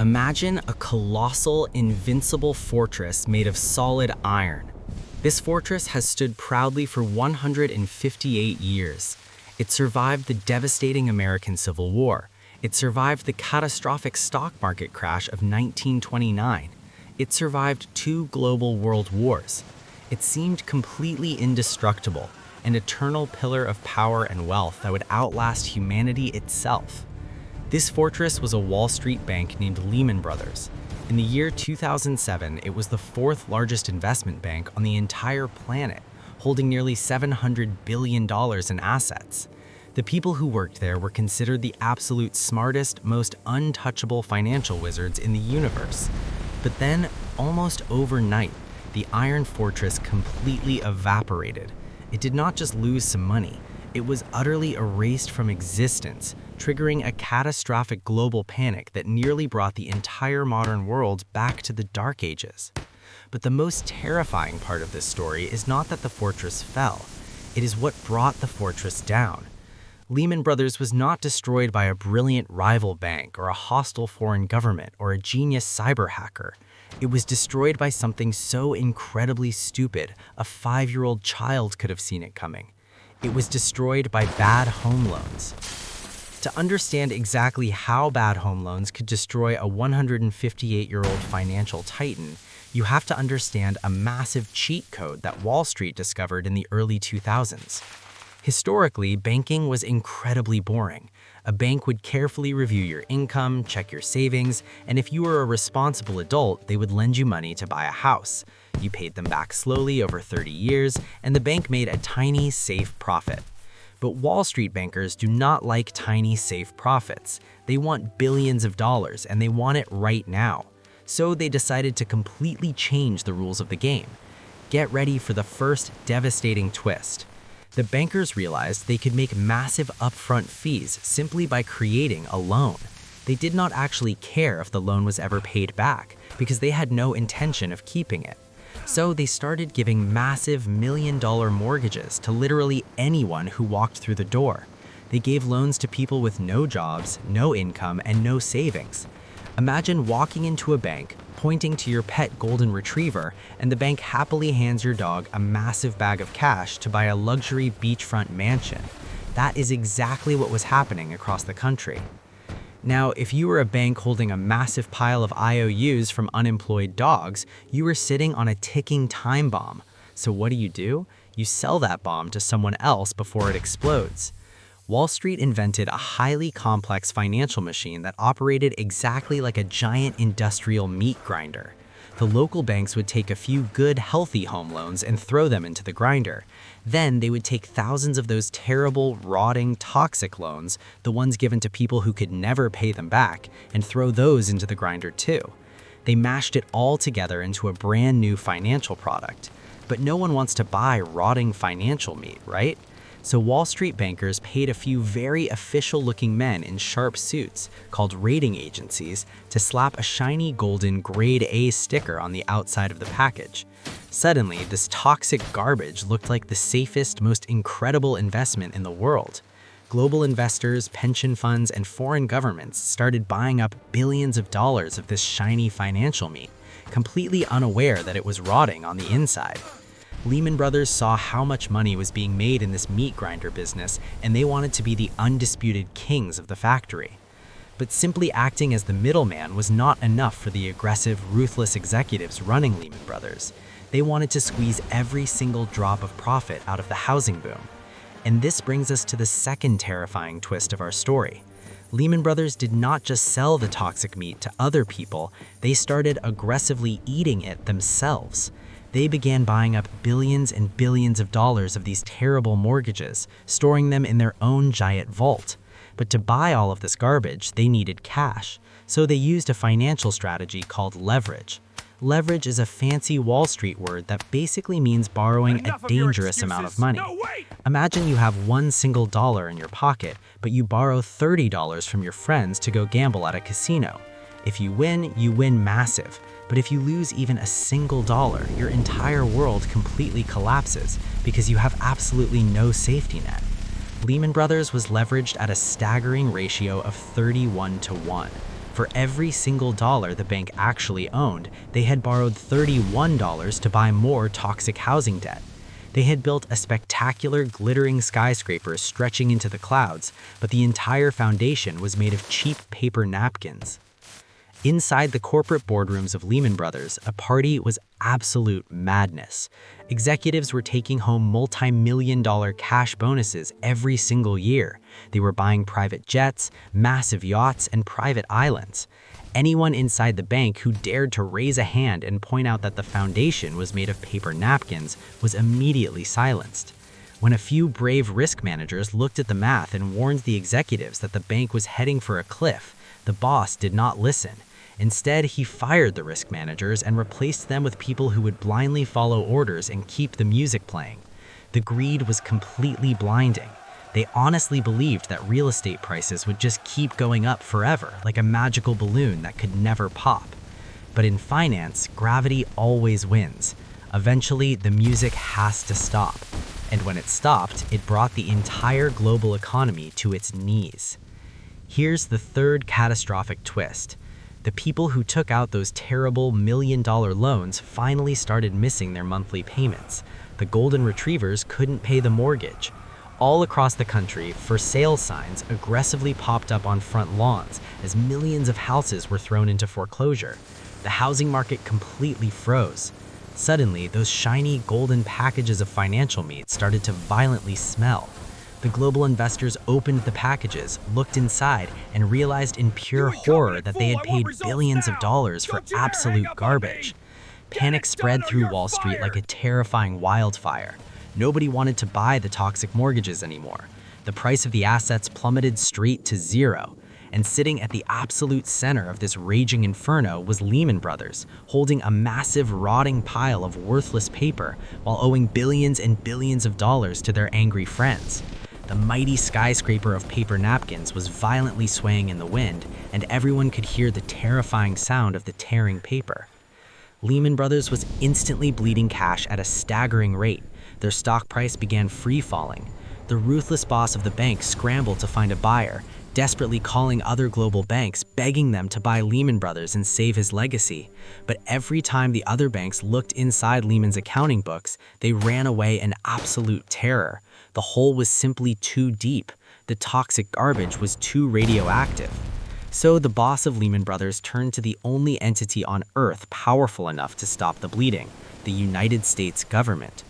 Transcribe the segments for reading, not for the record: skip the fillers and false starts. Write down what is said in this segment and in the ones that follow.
Imagine a colossal, invincible fortress made of solid iron. This fortress has stood proudly for 158 years. It survived the devastating American Civil War. It survived the catastrophic stock market crash of 1929. It survived 2 global world wars. It seemed completely indestructible, an eternal pillar of power and wealth that would outlast humanity itself. This fortress was a Wall Street bank named Lehman Brothers. In the year 2007, it was the 4th largest investment bank on the entire planet, holding nearly $700 billion in assets. The people who worked there were considered the absolute smartest, most untouchable financial wizards in the universe. But then, almost overnight, the Iron Fortress completely evaporated. It did not just lose some money, it was utterly erased from existence, triggering a catastrophic global panic that nearly brought the entire modern world back to the Dark Ages. But the most terrifying part of this story is not that the fortress fell. It is what brought the fortress down. Lehman Brothers was not destroyed by a brilliant rival bank or a hostile foreign government or a genius cyber hacker. It was destroyed by something so incredibly stupid, a 5-year-old child could have seen it coming. It was destroyed by bad home loans. To understand exactly how bad home loans could destroy a 158-year-old financial titan, you have to understand a massive cheat code that Wall Street discovered in the early 2000s. Historically, banking was incredibly boring. A bank would carefully review your income, check your savings, and if you were a responsible adult, they would lend you money to buy a house. You paid them back slowly over 30 years, and the bank made a tiny, safe profit. But Wall Street bankers do not like tiny, safe profits. They want billions of dollars, and they want it right now. So they decided to completely change the rules of the game. Get ready for the first devastating twist. The bankers realized they could make massive upfront fees simply by creating a loan. They did not actually care if the loan was ever paid back because they had no intention of keeping it. So they started giving massive million-dollar mortgages to literally anyone who walked through the door. They gave loans to people with no jobs, no income, and no savings. Imagine walking into a bank, pointing to your pet golden retriever, and the bank happily hands your dog a massive bag of cash to buy a luxury beachfront mansion. That is exactly what was happening across the country. Now, if you were a bank holding a massive pile of IOUs from unemployed dogs, you were sitting on a ticking time bomb. So what do? You sell that bomb to someone else before it explodes. Wall Street invented a highly complex financial machine that operated exactly like a giant industrial meat grinder. The local banks would take a few good, healthy home loans and throw them into the grinder. Then they would take thousands of those terrible, rotting, toxic loans, the ones given to people who could never pay them back, and throw those into the grinder too. They mashed it all together into a brand new financial product. But no one wants to buy rotting financial meat, right? So Wall Street bankers paid a few very official-looking men in sharp suits, called rating agencies, to slap a shiny golden grade A sticker on the outside of the package. Suddenly, this toxic garbage looked like the safest, most incredible investment in the world. Global investors, pension funds, and foreign governments started buying up billions of dollars of this shiny financial meat, completely unaware that it was rotting on the inside. Lehman Brothers saw how much money was being made in this meat grinder business, and they wanted to be the undisputed kings of the factory. But simply acting as the middleman was not enough for the aggressive, ruthless executives running Lehman Brothers. They wanted to squeeze every single drop of profit out of the housing boom. And this brings us to the second terrifying twist of our story. Lehman Brothers did not just sell the toxic meat to other people, they started aggressively eating it themselves. They began buying up billions and billions of dollars of these terrible mortgages, storing them in their own giant vault. But to buy all of this garbage, they needed cash, so they used a financial strategy called leverage. Leverage is a fancy Wall Street word that basically means borrowing a dangerous amount of money. Imagine you have one single dollar in your pocket, but you borrow $30 from your friends to go gamble at a casino. If you win massive. But if you lose even a single dollar, your entire world completely collapses because you have absolutely no safety net. Lehman Brothers was leveraged at a staggering ratio of 31 to 1. For every single dollar the bank actually owned, they had borrowed $31 to buy more toxic housing debt. They had built a spectacular, glittering skyscraper stretching into the clouds, but the entire foundation was made of cheap paper napkins. Inside the corporate boardrooms of Lehman Brothers, a party was absolute madness. Executives were taking home multi-million-dollar cash bonuses every single year. They were buying private jets, massive yachts, and private islands. Anyone inside the bank who dared to raise a hand and point out that the foundation was made of paper napkins was immediately silenced. When a few brave risk managers looked at the math and warned the executives that the bank was heading for a cliff, the boss did not listen. Instead, he fired the risk managers and replaced them with people who would blindly follow orders and keep the music playing. The greed was completely blinding. They honestly believed that real estate prices would just keep going up forever, like a magical balloon that could never pop. But in finance, gravity always wins. Eventually, the music has to stop. And when it stopped, it brought the entire global economy to its knees. Here's the third catastrophic twist. The people who took out those terrible million-dollar loans finally started missing their monthly payments. The golden retrievers couldn't pay the mortgage. All across the country, for sale signs aggressively popped up on front lawns as millions of houses were thrown into foreclosure. The housing market completely froze. Suddenly, those shiny golden packages of financial meat started to violently smell. The global investors opened the packages, looked inside, and realized in pure horror that they had paid billions of dollars for absolute garbage. Panic spread through Wall Street like a terrifying wildfire. Nobody wanted to buy the toxic mortgages anymore. The price of the assets plummeted straight to zero. And sitting at the absolute center of this raging inferno was Lehman Brothers, holding a massive rotting pile of worthless paper while owing billions and billions of dollars to their angry friends. The mighty skyscraper of paper napkins was violently swaying in the wind, and everyone could hear the terrifying sound of the tearing paper. Lehman Brothers was instantly bleeding cash at a staggering rate. Their stock price began free-falling. The ruthless boss of the bank scrambled to find a buyer, desperately calling other global banks, begging them to buy Lehman Brothers and save his legacy. But every time the other banks looked inside Lehman's accounting books, they ran away in absolute terror. The hole was simply too deep. The toxic garbage was too radioactive. So the boss of Lehman Brothers turned to the only entity on Earth powerful enough to stop the bleeding, the United States government.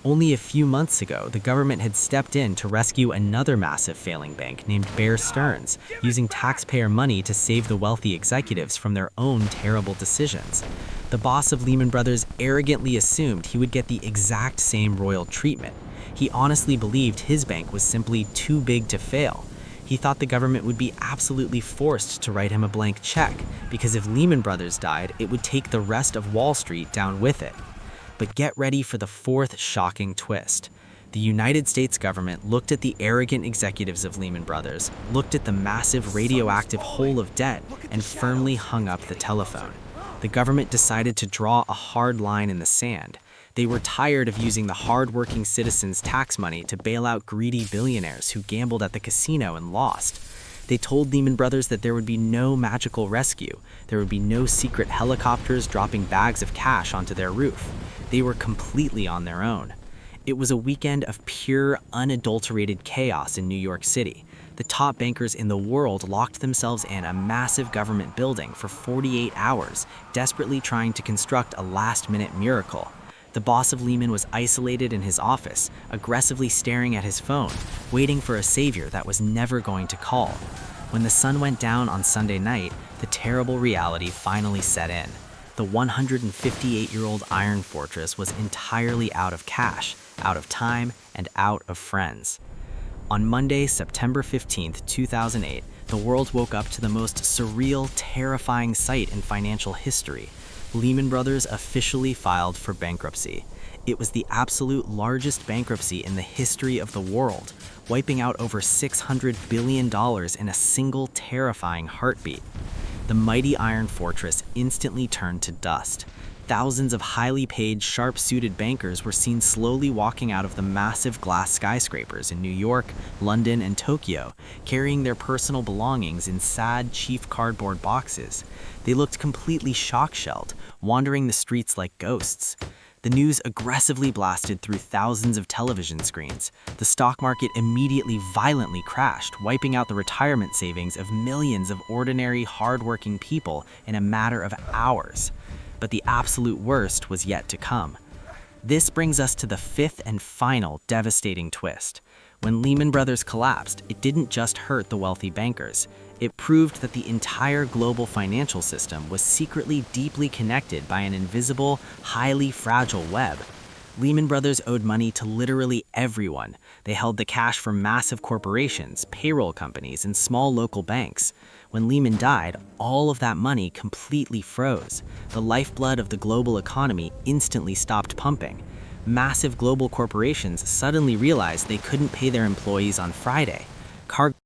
Only a few months ago, the government had stepped in to rescue another massive failing bank named Bear Stearns, using taxpayer money to save the wealthy executives from their own terrible decisions. The boss of Lehman Brothers arrogantly assumed he would get the exact same royal treatment. He honestly believed his bank was simply too big to fail. He thought the government would be absolutely forced to write him a blank check, because if Lehman Brothers died, it would take the rest of Wall Street down with it. But get ready for the fourth shocking twist. The United States government looked at the arrogant executives of Lehman Brothers, looked at the massive radioactive hole of debt, and firmly hung up the telephone. The government decided to draw a hard line in the sand. They were tired of using the hard-working citizens' tax money to bail out greedy billionaires who gambled at the casino and lost. They told Lehman Brothers that there would be no magical rescue. There would be no secret helicopters dropping bags of cash onto their roof. They were completely on their own. It was a weekend of pure, unadulterated chaos in New York City. The top bankers in the world locked themselves in a massive government building for 48 hours, desperately trying to construct a last-minute miracle. The boss of Lehman was isolated in his office, aggressively staring at his phone, waiting for a savior that was never going to call. When the sun went down on Sunday night, the terrible reality finally set in. The 158-year-old iron fortress was entirely out of cash, out of time, and out of friends. On Monday, September 15, 2008, the world woke up to the most surreal, terrifying sight in financial history. Lehman Brothers officially filed for bankruptcy. It was the absolute largest bankruptcy in the history of the world, wiping out over $600 billion in a single terrifying heartbeat. The mighty iron fortress instantly turned to dust. thousands of highly paid, sharp-suited bankers were seen slowly walking out of the massive glass skyscrapers in New York, London, and Tokyo, carrying their personal belongings in sad, cheap cardboard boxes. They looked completely shock-shelled, wandering the streets like ghosts. The news aggressively blasted through thousands of television screens. The stock market immediately violently crashed, wiping out the retirement savings of millions of ordinary, hard-working people in a matter of hours. But the absolute worst was yet to come. This brings us to the fifth and final devastating twist. When Lehman Brothers collapsed, it didn't just hurt the wealthy bankers. It proved that the entire global financial system was secretly deeply connected by an invisible, highly fragile web. Lehman Brothers owed money to literally everyone. They held the cash for massive corporations, payroll companies, and small local banks. When Lehman died, all of that money completely froze. The lifeblood of the global economy instantly stopped pumping. Massive global corporations suddenly realized they couldn't pay their employees on Friday.